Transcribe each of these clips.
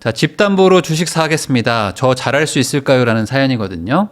자, 집 담보로 주식 사겠습니다. 저 잘할 수 있을까요? 라는 사연이거든요.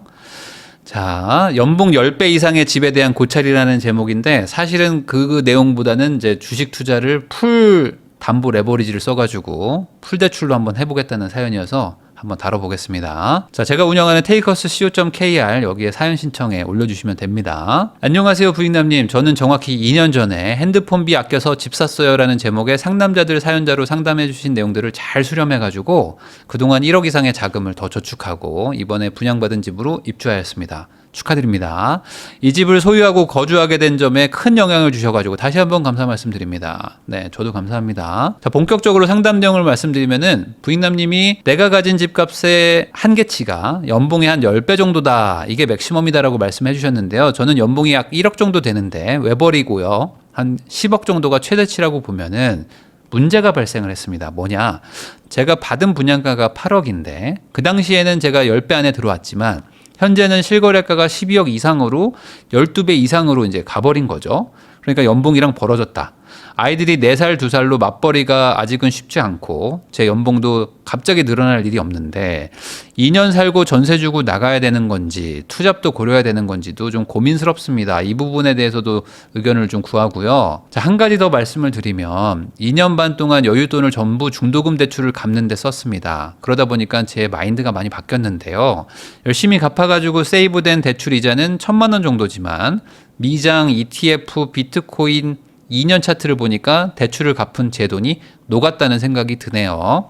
자, 연봉 10배 이상의 집에 대한 고찰이라는 제목인데 사실은 그 내용보다는 이제 주식 투자를 풀 담보 레버리지를 써가지고 풀 대출로 한번 해보겠다는 사연이어서 한번 다뤄보겠습니다. 자, 제가 운영하는 takeus.co.kr 여기에 사연 신청해 올려주시면 됩니다. 안녕하세요 부익남님. 저는 정확히 2년 전에 핸드폰비 아껴서 집 샀어요 라는 제목의 상남자들 사연자로 상담해 주신 내용들을 잘 수렴해가지고 그동안 1억 이상의 자금을 더 저축하고 이번에 분양받은 집으로 입주하였습니다. 축하드립니다. 이 집을 소유하고 거주하게 된 점에 큰 영향을 주셔가지고 다시 한번 감사 말씀드립니다. 네, 저도 감사합니다. 자, 본격적으로 상담 내용을 말씀드리면은 부익남님이 내가 가진 집값의 한계치가 연봉의 한 10배 정도다. 이게 맥시멈이다라고 말씀해 주셨는데요. 저는 연봉이 약 1억 정도 되는데 외벌이고요. 한 10억 정도가 최대치라고 보면은 문제가 발생을 했습니다. 뭐냐? 제가 받은 분양가가 8억인데 그 당시에는 제가 10배 안에 들어왔지만 현재는 실거래가가 12억 이상으로 12배 이상으로 이제 가버린 거죠. 그러니까 연봉이랑 벌어졌다. 아이들이 4살, 2살로 맞벌이가 아직은 쉽지 않고 제 연봉도 갑자기 늘어날 일이 없는데 2년 살고 전세 주고 나가야 되는 건지 투잡도 고려해야 되는 건지도 좀 고민스럽습니다. 이 부분에 대해서도 의견을 좀 구하고요. 자, 한 가지 더 말씀을 드리면 2년 반 동안 여윳돈을 전부 중도금 대출을 갚는 데 썼습니다. 그러다 보니까 제 마인드가 많이 바뀌었는데요. 열심히 갚아가지고 세이브된 대출 이자는 1,000만 원 정도지만 미장, ETF, 비트코인 2년 차트를 보니까 대출을 갚은 제 돈이 녹았다는 생각이 드네요.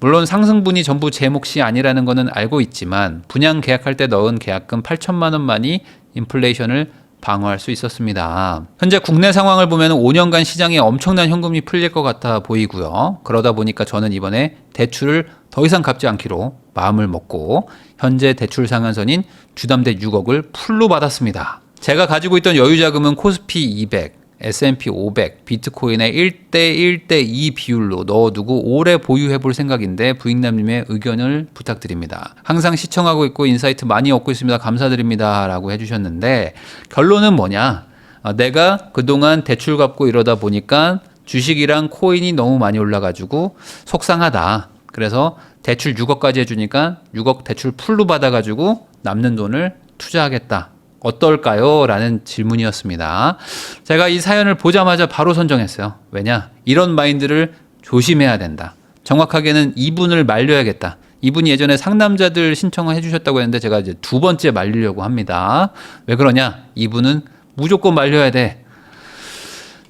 물론 상승분이 전부 제 몫이 아니라는 것은 알고 있지만 분양 계약할 때 넣은 계약금 8천만 원만이 인플레이션을 방어할 수 있었습니다. 현재 국내 상황을 보면 5년간 시장에 엄청난 현금이 풀릴 것 같아 보이고요. 그러다 보니까 저는 이번에 대출을 더 이상 갚지 않기로 마음을 먹고 현재 대출 상한선인 주담대 6억을 풀로 받았습니다. 제가 가지고 있던 여유자금은 코스피 200, S&P 500, 비트코인의 1대1대2 비율로 넣어두고 오래 보유해볼 생각인데 부익남님의 의견을 부탁드립니다. 항상 시청하고 있고 인사이트 많이 얻고 있습니다. 감사드립니다. 라고 해주셨는데 결론은 뭐냐? 내가 그동안 대출 갚고 이러다 보니까 주식이랑 코인이 너무 많이 올라가지고 속상하다. 그래서 대출 6억까지 해주니까 6억 대출 풀로 받아가지고 남는 돈을 투자하겠다. 어떨까요? 라는 질문이었습니다. 제가 이 사연을 보자마자 바로 선정했어요. 왜냐? 이런 마인드를 조심해야 된다. 정확하게는 이분을 말려야겠다. 이분이 예전에 상남자들 신청을 해주셨다고 했는데 제가 이제 2번째 말리려고 합니다. 왜 그러냐? 이분은 무조건 말려야 돼.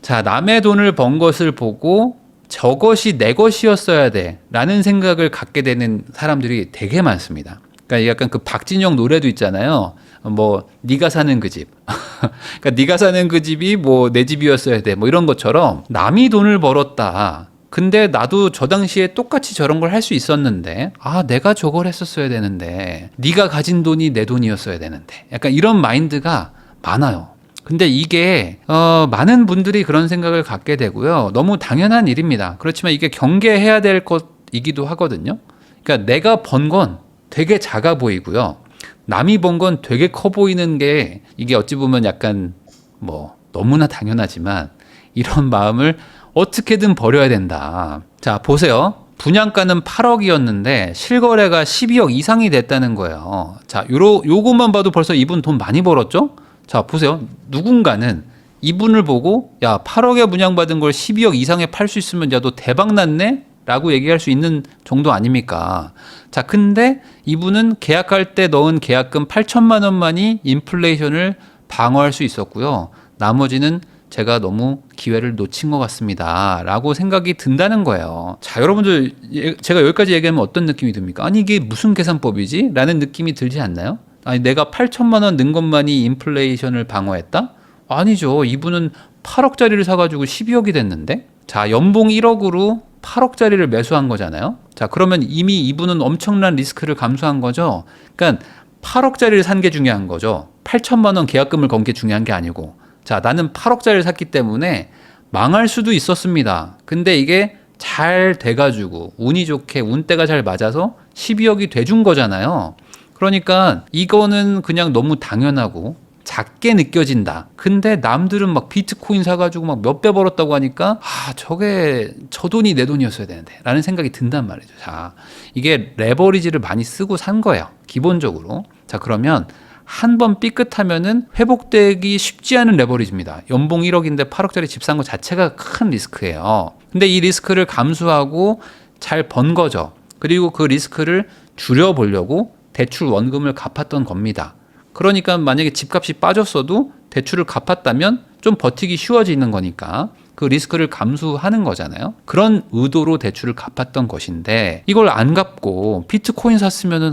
자, 남의 돈을 번 것을 보고 저것이 내 것이었어야 돼. 라는 생각을 갖게 되는 사람들이 되게 많습니다. 그러니까 약간 그 박진영 노래도 있잖아요. 뭐 네가 사는 그 집. 그러니까 네가 사는 그 집이 뭐 내 집이었어야 돼. 뭐 이런 것처럼 남이 돈을 벌었다. 근데 나도 저 당시에 똑같이 저런 걸 할 수 있었는데 내가 저걸 했었어야 되는데 네가 가진 돈이 내 돈이었어야 되는데 약간 이런 마인드가 많아요. 근데 이게 많은 분들이 그런 생각을 갖게 되고요. 너무 당연한 일입니다. 그렇지만 이게 경계해야 될 것이기도 하거든요. 그러니까 내가 번 건 되게 작아 보이고요. 남이 번 건 되게 커 보이는 게 이게 어찌 보면 약간 뭐 너무나 당연하지만 이런 마음을 어떻게든 버려야 된다. 자, 보세요. 분양가는 8억이었는데 실거래가 12억 이상이 됐다는 거예요. 자, 요것만 봐도 벌써 이분 돈 많이 벌었죠? 자, 보세요. 누군가는 이분을 보고 야, 8억에 분양받은 걸 12억 이상에 팔 수 있으면 야, 너 대박 났네? 라고 얘기할 수 있는 정도 아닙니까? 자, 근데 이분은 계약할 때 넣은 계약금 8천만 원만이 인플레이션을 방어할 수 있었고요. 나머지는 제가 너무 기회를 놓친 것 같습니다. 라고 생각이 든다는 거예요. 자, 여러분들 제가 여기까지 얘기하면 어떤 느낌이 듭니까? 아니 이게 무슨 계산법이지? 라는 느낌이 들지 않나요? 아니 내가 8천만 원 는 것만이 인플레이션을 방어했다? 아니죠. 이분은 8억짜리를 사가지고 12억이 됐는데? 자, 연봉 1억으로 8억짜리를 매수한 거잖아요. 자, 그러면 이미 이분은 엄청난 리스크를 감수한 거죠. 그러니까 8억짜리를 산 게 중요한 거죠. 8천만 원 계약금을 건 게 중요한 게 아니고. 자, 나는 8억짜리를 샀기 때문에 망할 수도 있었습니다. 근데 이게 잘 돼가지고 운이 좋게 운때가 잘 맞아서 12억이 돼준 거잖아요. 그러니까 이거는 그냥 너무 당연하고 작게 느껴진다. 근데 남들은 막 비트코인 사가지고 막 몇 배 벌었다고 하니까 저게 저 돈이 내 돈이었어야 되는데 라는 생각이 든단 말이죠. 자, 이게 레버리지를 많이 쓰고 산 거예요. 기본적으로. 자, 그러면 한 번 삐끗하면은 회복되기 쉽지 않은 레버리지입니다. 연봉 1억인데 8억짜리 집 산 거 자체가 큰 리스크예요. 근데 이 리스크를 감수하고 잘 번 거죠. 그리고 그 리스크를 줄여보려고 대출 원금을 갚았던 겁니다. 그러니까 만약에 집값이 빠졌어도 대출을 갚았다면 좀 버티기 쉬워지는 거니까 그 리스크를 감수하는 거잖아요. 그런 의도로 대출을 갚았던 것인데 이걸 안 갚고 비트코인 샀으면은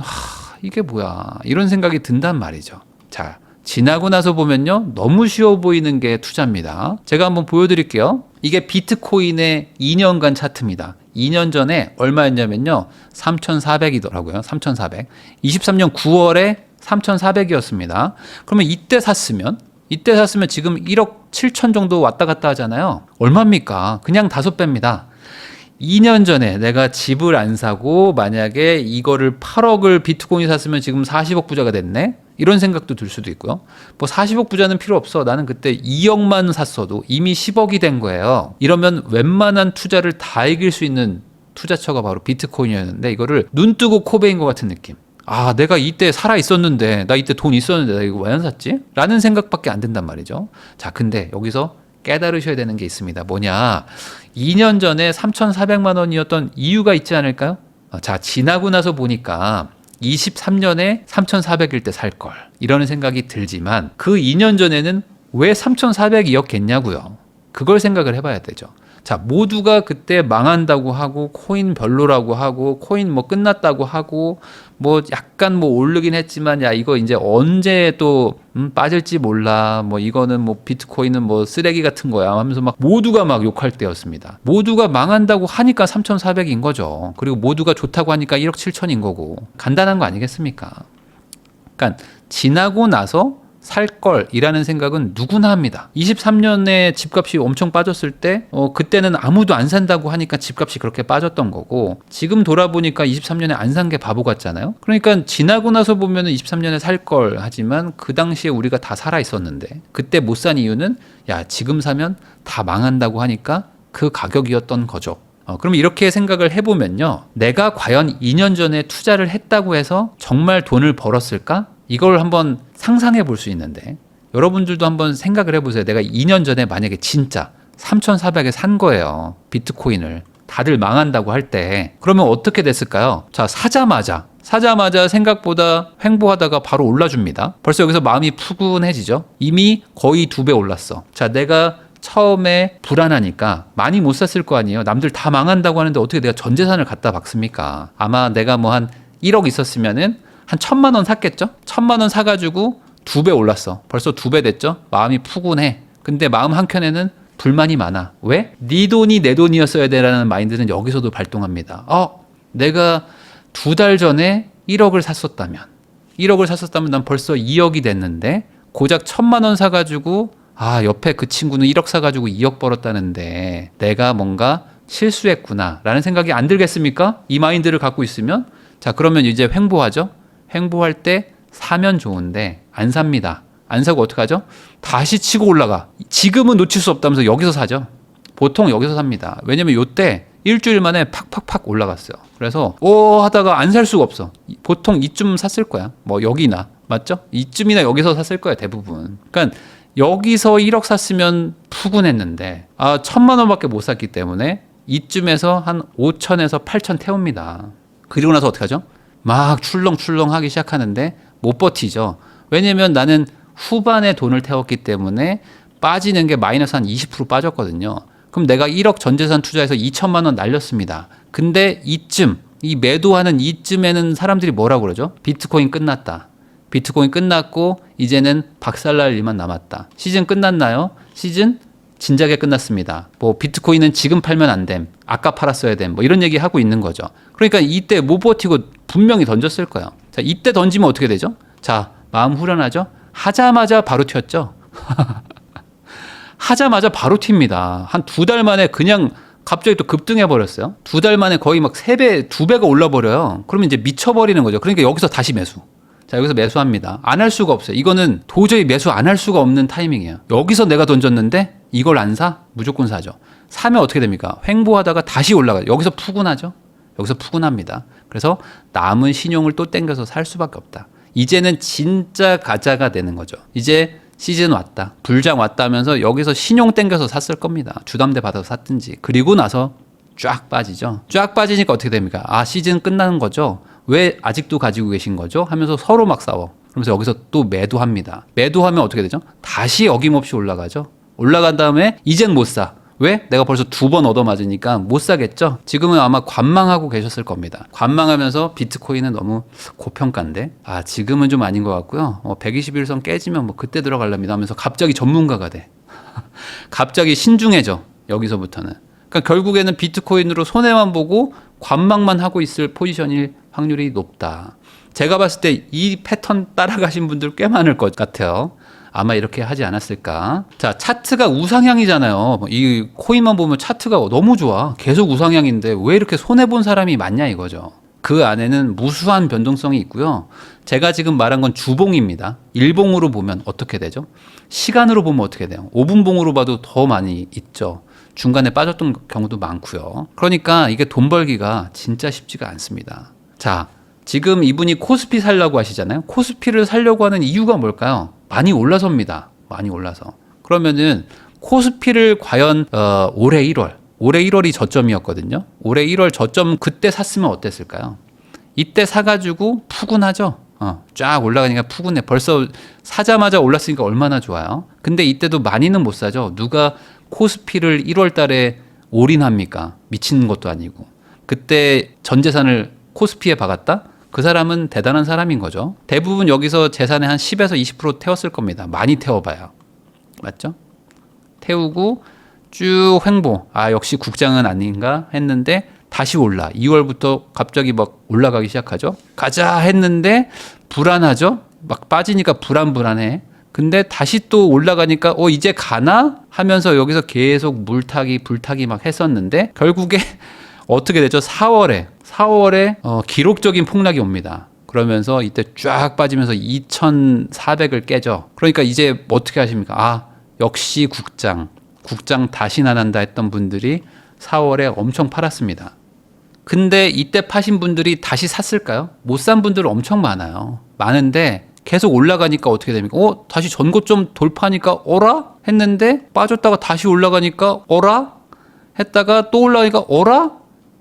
이게 뭐야 이런 생각이 든단 말이죠. 자, 지나고 나서 보면요 너무 쉬워 보이는 게 투자입니다. 제가 한번 보여드릴게요. 이게 비트코인의 2년간 차트입니다. 2년 전에 얼마였냐면요 3,400이더라고요. 3,400. 23년 9월에 3,400이었습니다. 그러면 이때 샀으면 지금 1억 7천 정도 왔다 갔다 하잖아요. 얼마입니까? 그냥 5배입니다. 2년 전에 내가 집을 안 사고 만약에 이거를 8억을 비트코인 샀으면 지금 40억 부자가 됐네? 이런 생각도 들 수도 있고요. 뭐 40억 부자는 필요 없어. 나는 그때 2억만 샀어도 이미 10억이 된 거예요. 이러면 웬만한 투자를 다 이길 수 있는 투자처가 바로 비트코인이었는데 이거를 눈 뜨고 코 베인 것 같은 느낌. 내가 이때 살아 있었는데, 나 이때 돈 있었는데, 나 이거 왜 안 샀지? 라는 생각밖에 안 든단 말이죠. 자, 근데 여기서 깨달으셔야 되는 게 있습니다. 뭐냐? 2년 전에 3,400만 원이었던 이유가 있지 않을까요? 자, 지나고 나서 보니까 23년에 3,400일 때 살 걸. 이러는 생각이 들지만 그 2년 전에는 왜 3,400이었겠냐고요. 그걸 생각을 해봐야 되죠. 자, 모두가 그때 망한다고 하고 코인 별로라고 하고 코인 뭐 끝났다고 하고 뭐 약간 뭐 오르긴 했지만 야 이거 이제 언제 또 빠질지 몰라 뭐 이거는 뭐 비트코인은 뭐 쓰레기 같은 거야 하면서 막 모두가 막 욕할 때였습니다. 모두가 망한다고 하니까 3,400인 거죠. 그리고 모두가 좋다고 하니까 1억 7천인 거고 간단한 거 아니겠습니까? 그러니까 지나고 나서 살 걸이라는 생각은 누구나 합니다. 23년에 집값이 엄청 빠졌을 때 그때는 아무도 안 산다고 하니까 집값이 그렇게 빠졌던 거고 지금 돌아보니까 23년에 안 산 게 바보 같잖아요. 그러니까 지나고 나서 보면은 23년에 살 걸 하지만 그 당시에 우리가 다 살아 있었는데 그때 못 산 이유는 야 지금 사면 다 망한다고 하니까 그 가격이었던 거죠. 그럼 이렇게 생각을 해보면요. 내가 과연 2년 전에 투자를 했다고 해서 정말 돈을 벌었을까? 이걸 한번 상상해 볼 수 있는데 여러분들도 한번 생각을 해보세요. 내가 2년 전에 만약에 진짜 3,400에 산 거예요. 비트코인을. 다들 망한다고 할 때 그러면 어떻게 됐을까요? 자, 사자마자 생각보다 횡보하다가 바로 올라줍니다. 벌써 여기서 마음이 푸근해지죠. 이미 거의 2배 올랐어. 자, 내가 처음에 불안하니까 많이 못 샀을 거 아니에요. 남들 다 망한다고 하는데 어떻게 내가 전 재산을 갖다 박습니까? 아마 내가 뭐 한 1억 있었으면은 한 1,000만 원 샀겠죠? 1,000만 원 사가지고 2배 올랐어. 벌써 2배 됐죠? 마음이 푸근해. 근데 마음 한켠에는 불만이 많아. 왜? 네 돈이 내 돈이었어야 되라는 마인드는 여기서도 발동합니다. 내가 2달 전에 1억을 샀었다면 난 벌써 2억이 됐는데 고작 1,000만 원 사가지고 옆에 그 친구는 1억 사가지고 2억 벌었다는데 내가 뭔가 실수했구나 라는 생각이 안 들겠습니까? 이 마인드를 갖고 있으면 자, 그러면 이제 횡보하죠? 횡보할 때 사면 좋은데 안 삽니다. 안 사고 어떡하죠? 다시 치고 올라가. 지금은 놓칠 수 없다면서 여기서 사죠. 보통 여기서 삽니다. 왜냐면 요때 일주일 만에 팍팍팍 올라갔어요. 그래서 하다가 안 살 수가 없어. 보통 이쯤 샀을 거야. 뭐 여기나 맞죠? 이쯤이나 여기서 샀을 거야 대부분. 그러니까 여기서 1억 샀으면 푸근했는데 1,000만 원밖에 못 샀기 때문에 이쯤에서 한 5천에서 8천 태웁니다. 그리고 나서 어떻게 하죠? 막 출렁출렁 하기 시작하는데 못 버티죠. 왜냐면 나는 후반에 돈을 태웠기 때문에 빠지는 게 마이너스 한 20% 빠졌거든요. 그럼 내가 1억 전재산 투자해서 2천만 원 날렸습니다. 근데 이 매도하는 이쯤에는 사람들이 뭐라고 그러죠? 비트코인 끝났다. 비트코인 끝났고 이제는 박살날 일만 남았다. 시즌 끝났나요? 시즌 진작에 끝났습니다. 뭐 비트코인은 지금 팔면 안 됨. 아까 팔았어야 됨. 뭐 이런 얘기 하고 있는 거죠. 그러니까 이때 못 버티고 분명히 던졌을 거예요. 자, 이때 던지면 어떻게 되죠? 자, 마음 후련하죠? 하자마자 바로 튀었죠. 하자마자 바로 튑니다. 한 2달 만에 그냥 갑자기 또 급등해 버렸어요. 2달 만에 거의 막 3배, 2배가 올라 버려요. 그러면 이제 미쳐 버리는 거죠. 그러니까 여기서 다시 매수. 자, 여기서 매수합니다. 안 할 수가 없어요. 이거는 도저히 매수 안 할 수가 없는 타이밍이에요. 여기서 내가 던졌는데 이걸 안 사? 무조건 사죠. 사면 어떻게 됩니까? 횡보하다가 다시 올라가요. 여기서 푸근하죠. 여기서 푸근합니다. 그래서 남은 신용을 또 땡겨서 살 수밖에 없다. 이제는 진짜 가자가 되는 거죠. 이제 시즌 왔다. 불장 왔다 하면서 여기서 신용 땡겨서 샀을 겁니다. 주담대 받아서 샀든지. 그리고 나서 쫙 빠지죠. 쫙 빠지니까 어떻게 됩니까? 아, 시즌 끝나는 거죠. 왜 아직도 가지고 계신 거죠? 하면서 서로 막 싸워. 그러면서 여기서 또 매도합니다. 매도하면 어떻게 되죠? 다시 어김없이 올라가죠. 올라간 다음에 이젠 못 사. 왜? 내가 벌써 2번 얻어맞으니까 못 사겠죠? 지금은 아마 관망하고 계셨을 겁니다. 관망하면서 비트코인은 너무 고평가인데 지금은 좀 아닌 것 같고요. 121선 깨지면 뭐 그때 들어가렵니다 하면서 갑자기 전문가가 돼. 갑자기 신중해져. 여기서부터는. 그러니까 결국에는 비트코인으로 손해만 보고 관망만 하고 있을 포지션일 확률이 높다. 제가 봤을 때 이 패턴 따라가신 분들 꽤 많을 것 같아요. 아마 이렇게 하지 않았을까. 자, 차트가 우상향이잖아요. 이 코인만 보면 차트가 너무 좋아. 계속 우상향인데 왜 이렇게 손해본 사람이 많냐 이거죠. 그 안에는 무수한 변동성이 있고요. 제가 지금 말한 건 주봉입니다. 일봉으로 보면 어떻게 되죠? 시간으로 보면 어떻게 돼요? 5분봉으로 봐도 더 많이 있죠. 중간에 빠졌던 경우도 많고요. 그러니까 이게 돈 벌기가 진짜 쉽지가 않습니다. 자, 지금 이분이 코스피 살려고 하시잖아요. 코스피를 살려고 하는 이유가 뭘까요? 많이 올라서입니다. 많이 올라서. 그러면은 코스피를 과연 올해 1월이 저점이었거든요. 올해 1월 저점 그때 샀으면 어땠을까요? 이때 사가지고 푸근하죠. 쫙 올라가니까 푸근해. 벌써 사자마자 올랐으니까 얼마나 좋아요. 근데 이때도 많이는 못 사죠. 누가 코스피를 1월 달에 올인합니까? 미친 것도 아니고. 그때 전 재산을 코스피에 박았다? 그 사람은 대단한 사람인 거죠. 대부분 여기서 재산의 한 10에서 20% 태웠을 겁니다. 많이 태워봐요. 맞죠? 태우고 쭉 횡보. 역시 국장은 아닌가 했는데 다시 올라. 2월부터 갑자기 막 올라가기 시작하죠. 가자 했는데 불안하죠. 막 빠지니까 불안해. 근데 다시 또 올라가니까 이제 가나? 하면서 여기서 계속 불타기 막 했었는데 결국에 어떻게 되죠? 4월에 기록적인 폭락이 옵니다. 그러면서 이때 쫙 빠지면서 2,400을 깨죠. 그러니까 이제 어떻게 하십니까? 역시 국장 다시 나난다 했던 분들이 4월에 엄청 팔았습니다. 근데 이때 파신 분들이 다시 샀을까요? 못 산 분들 엄청 많아요. 많은데 계속 올라가니까 어떻게 됩니까? 다시 전고점 돌파하니까 어라? 했는데 빠졌다가 다시 올라가니까 어라? 했다가 또 올라가니까 어라?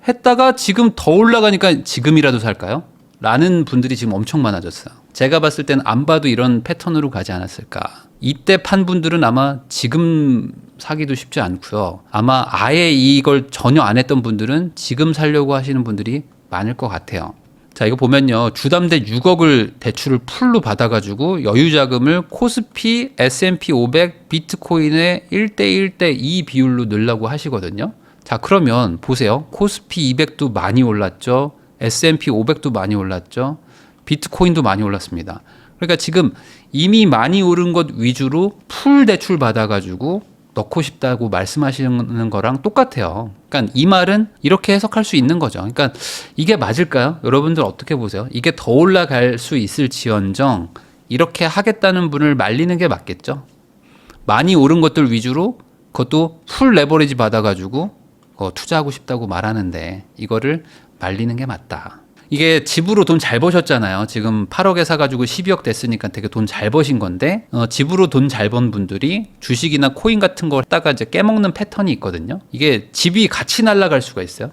했다가 지금 더 올라가니까 지금이라도 살까요? 라는 분들이 지금 엄청 많아졌어요. 제가 봤을 때는 안 봐도 이런 패턴으로 가지 않았을까. 이때 판 분들은 아마 지금 사기도 쉽지 않고요. 아마 아예 이걸 전혀 안 했던 분들은 지금 살려고 하시는 분들이 많을 것 같아요. 자, 이거 보면요. 주담대 6억을 대출을 풀로 받아가지고 여유자금을 코스피, S&P 500, 비트코인의 1대1대2 비율로 넣으려고 하시거든요. 자, 그러면 보세요. 코스피 200도 많이 올랐죠. S&P 500도 많이 올랐죠. 비트코인도 많이 올랐습니다. 그러니까 지금 이미 많이 오른 것 위주로 풀 대출 받아가지고 넣고 싶다고 말씀하시는 거랑 똑같아요. 그러니까 이 말은 이렇게 해석할 수 있는 거죠. 그러니까 이게 맞을까요? 여러분들 어떻게 보세요? 이게 더 올라갈 수 있을지언정 이렇게 하겠다는 분을 말리는 게 맞겠죠. 많이 오른 것들 위주로 그것도 풀 레버리지 받아가지고 투자하고 싶다고 말하는데 이거를 말리는 게 맞다. 이게 집으로 돈 잘 버셨잖아요. 지금 8억에 사가지고 12억 됐으니까 되게 돈 잘 버신 건데 집으로 돈 잘 번 분들이 주식이나 코인 같은 거 갖다가 이제 깨먹는 패턴이 있거든요. 이게 집이 같이 날아갈 수가 있어요.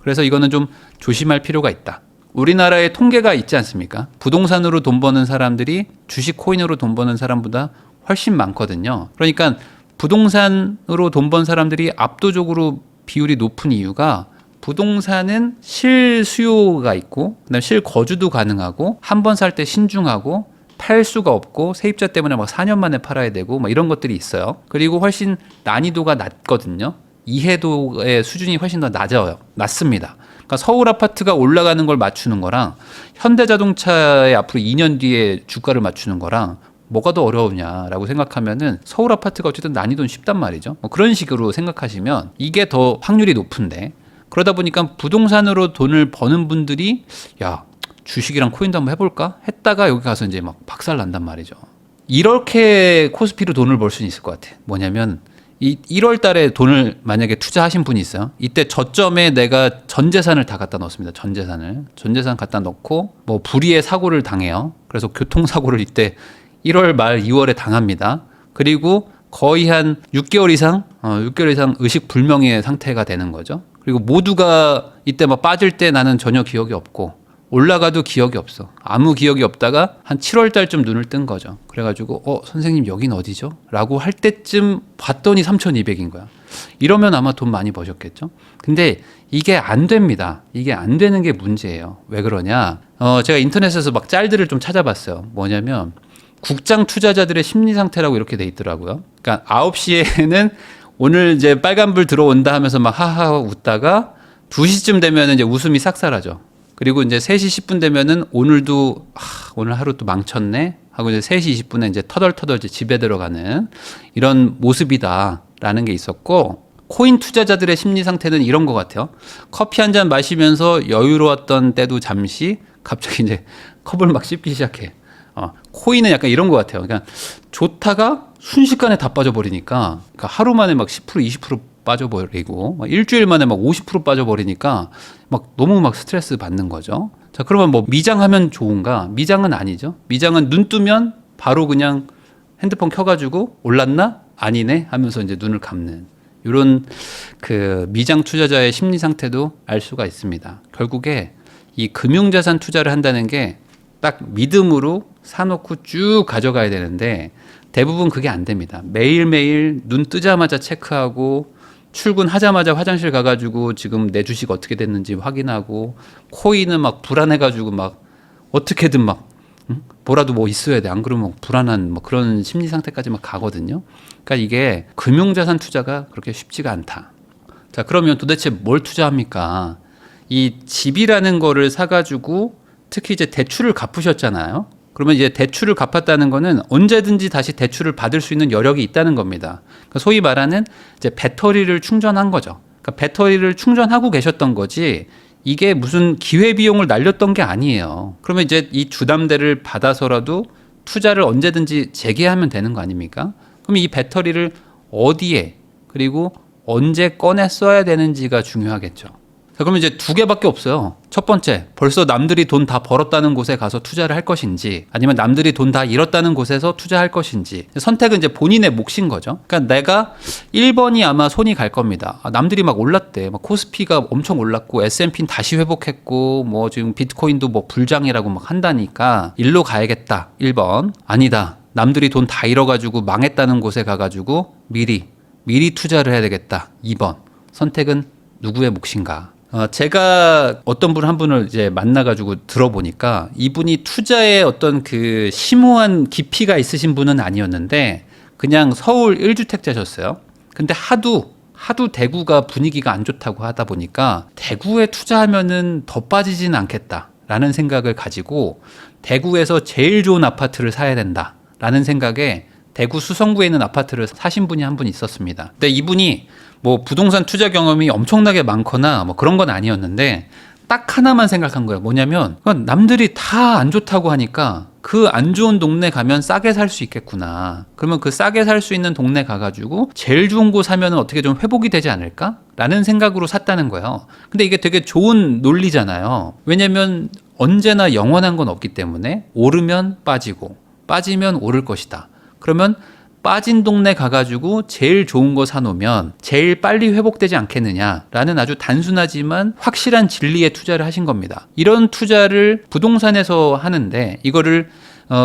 그래서 이거는 좀 조심할 필요가 있다. 우리나라에 통계가 있지 않습니까? 부동산으로 돈 버는 사람들이 주식 코인으로 돈 버는 사람보다 훨씬 많거든요. 그러니까 부동산으로 돈 번 사람들이 압도적으로 비율이 높은 이유가 부동산은 실수요가 있고 그다음에 실거주도 가능하고 한 번 살 때 신중하고 팔 수가 없고 세입자 때문에 막 4년 만에 팔아야 되고 막 이런 것들이 있어요. 그리고 훨씬 난이도가 낮거든요. 이해도의 수준이 훨씬 더 낮습니다. 그러니까 서울 아파트가 올라가는 걸 맞추는 거랑 현대자동차의 앞으로 2년 뒤에 주가를 맞추는 거랑 뭐가 더 어려우냐라고 생각하면은 서울 아파트가 어쨌든 난이도는 쉽단 말이죠. 그런 식으로 생각하시면 이게 더 확률이 높은데 그러다 보니까 부동산으로 돈을 버는 분들이 주식이랑 코인도 한번 해볼까? 했다가 여기 가서 이제 막 박살 난단 말이죠. 이렇게 코스피로 돈을 벌 수는 있을 것 같아. 뭐냐면 이 1월 달에 돈을 만약에 투자하신 분이 있어요. 이때 저점에 내가 전 재산을 다 갖다 넣었습니다. 전 재산 갖다 넣고 뭐 불의의 사고를 당해요. 그래서 교통사고를 이때 1월 말 2월에 당합니다. 그리고 거의 한 6개월 이상 의식 불명의 상태가 되는 거죠. 그리고 모두가 이때 막 빠질 때 나는 전혀 기억이 없고 올라가도 기억이 없어. 아무 기억이 없다가 한 7월 달쯤 눈을 뜬 거죠. 그래가지고 선생님 여긴 어디죠? 라고 할 때쯤 봤더니 3,200인 거야. 이러면 아마 돈 많이 버셨겠죠? 근데 이게 안 됩니다. 이게 안 되는 게 문제예요. 왜 그러냐? 제가 인터넷에서 막 짤들을 좀 찾아봤어요. 뭐냐면 국장 투자자들의 심리 상태라고 이렇게 돼 있더라고요. 그러니까 9시에는 오늘 이제 빨간불 들어온다 하면서 막 하하 웃다가 2시쯤 되면 이제 웃음이 싹 사라져. 그리고 이제 3시 10분 되면은 오늘도 오늘 하루 또 망쳤네 하고 이제 3시 20분에 이제 터덜터덜 이제 집에 들어가는 이런 모습이다라는 게 있었고, 코인 투자자들의 심리 상태는 이런 것 같아요. 커피 한 잔 마시면서 여유로웠던 때도 잠시 갑자기 이제 컵을 막 씹기 시작해. 코인은 약간 이런 것 같아요. 그러니까 좋다가 순식간에 다 빠져버리니까, 그러니까 하루 만에 막 10% 20% 빠져버리고 막 일주일 만에 막 50% 빠져버리니까 막 너무 막 스트레스 받는 거죠. 자, 그러면 뭐 미장하면 좋은가? 미장은 아니죠. 미장은 눈 뜨면 바로 그냥 핸드폰 켜가지고 올랐나? 아니네? 하면서 이제 눈을 감는 이런 그 미장 투자자의 심리 상태도 알 수가 있습니다. 결국에 이 금융자산 투자를 한다는 게 딱 믿음으로 사놓고 쭉 가져가야 되는데 대부분 그게 안 됩니다. 매일매일 눈 뜨자마자 체크하고 출근하자마자 화장실 가가지고 지금 내 주식 어떻게 됐는지 확인하고, 코인은 막 불안해가지고 막 어떻게든 막 뭐라도 뭐 있어야 돼. 안 그러면 불안한 뭐 그런 심리 상태까지 막 가거든요. 그러니까 이게 금융자산 투자가 그렇게 쉽지가 않다. 자, 그러면 도대체 뭘 투자합니까? 이 집이라는 거를 사가지고 특히 이제 대출을 갚으셨잖아요. 그러면 이제 대출을 갚았다는 거는 언제든지 다시 대출을 받을 수 있는 여력이 있다는 겁니다. 그러니까 소위 말하는 이제 배터리를 충전한 거죠. 그러니까 배터리를 충전하고 계셨던 거지 이게 무슨 기회비용을 날렸던 게 아니에요. 그러면 이제 이 주담대를 받아서라도 투자를 언제든지 재개하면 되는 거 아닙니까? 그럼 이 배터리를 어디에 그리고 언제 꺼내 써야 되는지가 중요하겠죠. 자, 그러면 이제 두 개밖에 없어요. 첫 번째, 벌써 남들이 돈 다 벌었다는 곳에 가서 투자를 할 것인지, 아니면 남들이 돈 다 잃었다는 곳에서 투자할 것인지. 선택은 이제 본인의 몫인 거죠. 그러니까 내가 1번이 아마 손이 갈 겁니다. 남들이 막 올랐대. 막 코스피가 엄청 올랐고 S&P는 다시 회복했고 뭐 지금 비트코인도 뭐 불장이라고 막 한다니까 일로 가야겠다. 1번. 아니다. 남들이 돈 다 잃어가지고 망했다는 곳에 가가지고 미리 투자를 해야 되겠다. 2번. 선택은 누구의 몫인가? 제가 어떤 한 분을 이제 만나가지고 들어보니까 이분이 투자에 어떤 그 심오한 깊이가 있으신 분은 아니었는데 그냥 서울 1주택자셨어요. 근데 하도 대구가 분위기가 안 좋다고 하다 보니까 대구에 투자하면은 더 빠지진 않겠다라는 생각을 가지고 대구에서 제일 좋은 아파트를 사야 된다라는 생각에 대구 수성구에 있는 아파트를 사신 분이 한 분 있었습니다. 근데 이분이 뭐 부동산 투자 경험이 엄청나게 많거나 뭐 그런 건 아니었는데 딱 하나만 생각한 거예요. 뭐냐면 남들이 다 안 좋다고 하니까 그 안 좋은 동네 가면 싸게 살 수 있겠구나. 그러면 그 싸게 살 수 있는 동네 가가지고 제일 좋은 곳 사면 어떻게 좀 회복이 되지 않을까? 라는 생각으로 샀다는 거예요. 근데 이게 되게 좋은 논리잖아요. 왜냐면 언제나 영원한 건 없기 때문에 오르면 빠지고 빠지면 오를 것이다. 그러면 빠진 동네 가가지고 제일 좋은 거 사놓으면 제일 빨리 회복되지 않겠느냐라는 아주 단순하지만 확실한 진리에 투자를 하신 겁니다. 이런 투자를 부동산에서 하는데 이거를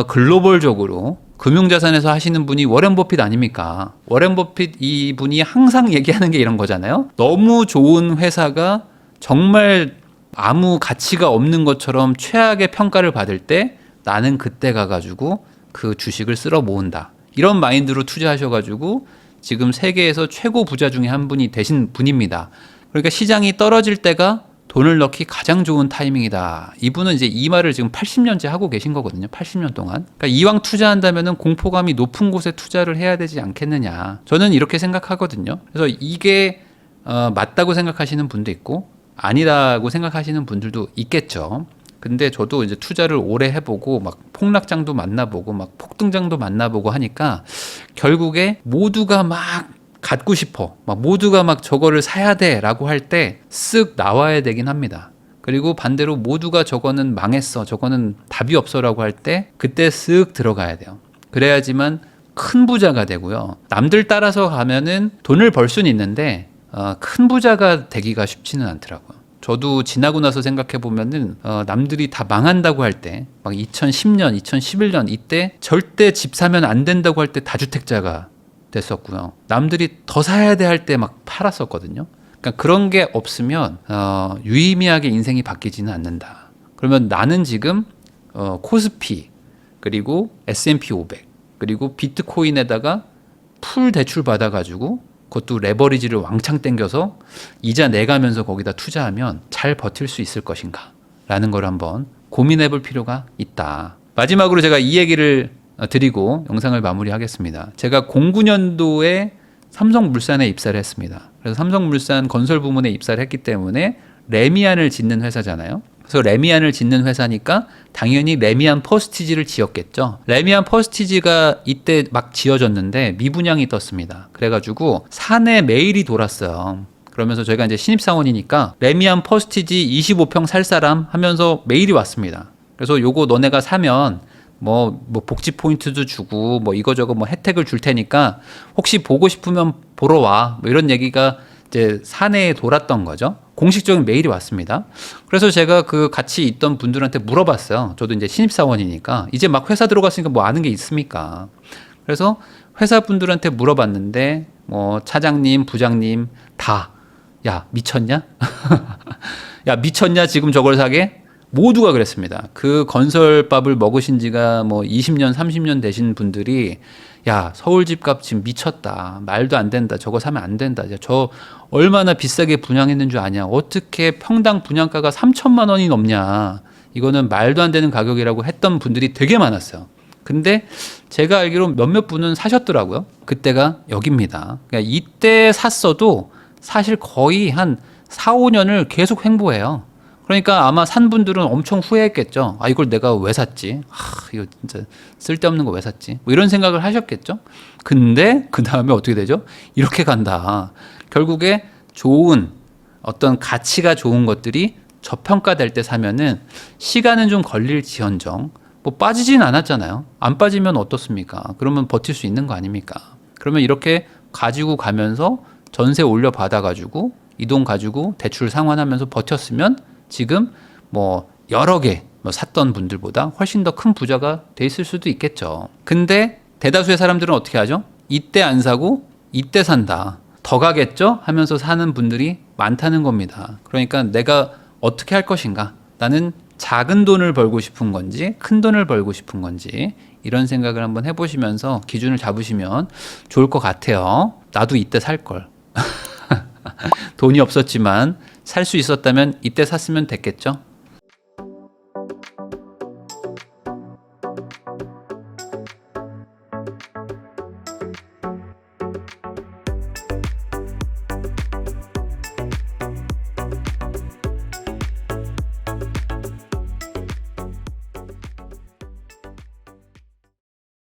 글로벌적으로 금융자산에서 하시는 분이 워렌 버핏 아닙니까? 워렌 버핏 이분이 항상 얘기하는 게 이런 거잖아요. 너무 좋은 회사가 정말 아무 가치가 없는 것처럼 최악의 평가를 받을 때 나는 그때 가가지고 그 주식을 쓸어 모은다. 이런 마인드로 투자하셔가지고 지금 세계에서 최고 부자 중에 한 분이 되신 분입니다. 그러니까 시장이 떨어질 때가 돈을 넣기 가장 좋은 타이밍이다. 이분은 이제 이 말을 지금 80년째 하고 계신 거거든요. 80년 동안. 그러니까 이왕 투자한다면은 공포감이 높은 곳에 투자를 해야 되지 않겠느냐. 저는 이렇게 생각하거든요. 그래서 이게 맞다고 생각하시는 분도 있고 아니라고 생각하시는 분들도 있겠죠. 근데 저도 이제 투자를 오래 해보고 막 폭락장도 만나보고 막 폭등장도 만나보고 하니까 결국에 모두가 막 갖고 싶어, 막 모두가 막 저거를 사야 돼라고 할 때 쓱 나와야 되긴 합니다. 그리고 반대로 모두가 저거는 망했어, 저거는 답이 없어라고 할 때 그때 쓱 들어가야 돼요. 그래야지만 큰 부자가 되고요. 남들 따라서 가면은 돈을 벌 수는 있는데 큰 부자가 되기가 쉽지는 않더라고요. 저도 지나고 나서 생각해 보면은 남들이 다 망한다고 할 때, 막 2010년, 2011년 이때 절대 집 사면 안 된다고 할 때 다주택자가 됐었고요. 남들이 더 사야 돼 할 때 막 팔았었거든요. 그러니까 그런 게 없으면 유의미하게 인생이 바뀌지는 않는다. 그러면 나는 지금 코스피 그리고 S&P 500 그리고 비트코인에다가 풀 대출 받아가지고 그것도 레버리지를 왕창 땡겨서 이자 내가면서 거기다 투자하면 잘 버틸 수 있을 것인가 라는 걸 한번 고민해 볼 필요가 있다. 마지막으로 제가 이 얘기를 드리고 영상을 마무리하겠습니다. 제가 09년도에 삼성물산에 입사를 했습니다. 그래서 삼성물산 건설 부문에 입사를 했기 때문에 레미안을 짓는 회사잖아요. 그래서 레미안을 짓는 회사니까 당연히 레미안 퍼스티지를 지었겠죠. 레미안 퍼스티지가 이때 막 지어졌는데 미분양이 떴습니다. 그래가지고 사내 메일이 돌았어요. 그러면서 저희가 이제 신입사원이니까 레미안 퍼스티지 25평 살 사람 하면서 메일이 왔습니다. 그래서 요거 너네가 사면 뭐 복지 포인트도 주고 뭐 이거저거 뭐 혜택을 줄 테니까 혹시 보고 싶으면 보러 와. 뭐 이런 얘기가 이제 사내에 돌았던 거죠. 공식적인 메일이 왔습니다. 그래서 제가 그 같이 있던 분들한테 물어봤어요. 저도 이제 신입사원이니까 이제 막 회사 들어갔으니까 뭐 아는 게 있습니까? 그래서 회사 분들한테 물어봤는데 뭐 차장님, 부장님 다 야 미쳤냐? 야 미쳤냐 지금 저걸 사게? 모두가 그랬습니다. 그 건설밥을 먹으신 지가 뭐 20년, 30년 되신 분들이 야, 서울 집값 지금 미쳤다. 말도 안 된다. 저거 사면 안 된다. 저 얼마나 비싸게 분양했는 줄 아냐. 어떻게 평당 분양가가 3천만 원이 넘냐. 이거는 말도 안 되는 가격이라고 했던 분들이 되게 많았어요. 근데 제가 알기로 몇몇 분은 사셨더라고요. 그때가 여기입니다. 그러니까 이때 샀어도 사실 거의 한 4, 5년을 계속 횡보해요. 그러니까 아마 산 분들은 엄청 후회했겠죠. 아, 이걸 내가 왜 샀지? 이거 진짜 쓸데없는 거 왜 샀지? 뭐 이런 생각을 하셨겠죠. 근데 그 다음에 어떻게 되죠? 이렇게 간다. 결국에 좋은 어떤 가치가 좋은 것들이 저평가될 때 사면은 시간은 좀 걸릴지언정 뭐 빠지진 않았잖아요. 안 빠지면 어떻습니까? 그러면 버틸 수 있는 거 아닙니까? 그러면 이렇게 가지고 가면서 전세 올려 받아가지고 이 돈 가지고 대출 상환하면서 버텼으면 지금 뭐 여러 개 뭐 샀던 분들보다 훨씬 더 큰 부자가 돼 있을 수도 있겠죠. 근데 대다수의 사람들은 어떻게 하죠? 이때 안 사고 이때 산다. 더 가겠죠? 하면서 사는 분들이 많다는 겁니다. 그러니까 내가 어떻게 할 것인가? 나는 작은 돈을 벌고 싶은 건지 큰 돈을 벌고 싶은 건지 이런 생각을 한번 해보시면서 기준을 잡으시면 좋을 것 같아요. 나도 이때 살 걸. 돈이 없었지만 살 수 있었다면 이때 샀으면 됐겠죠?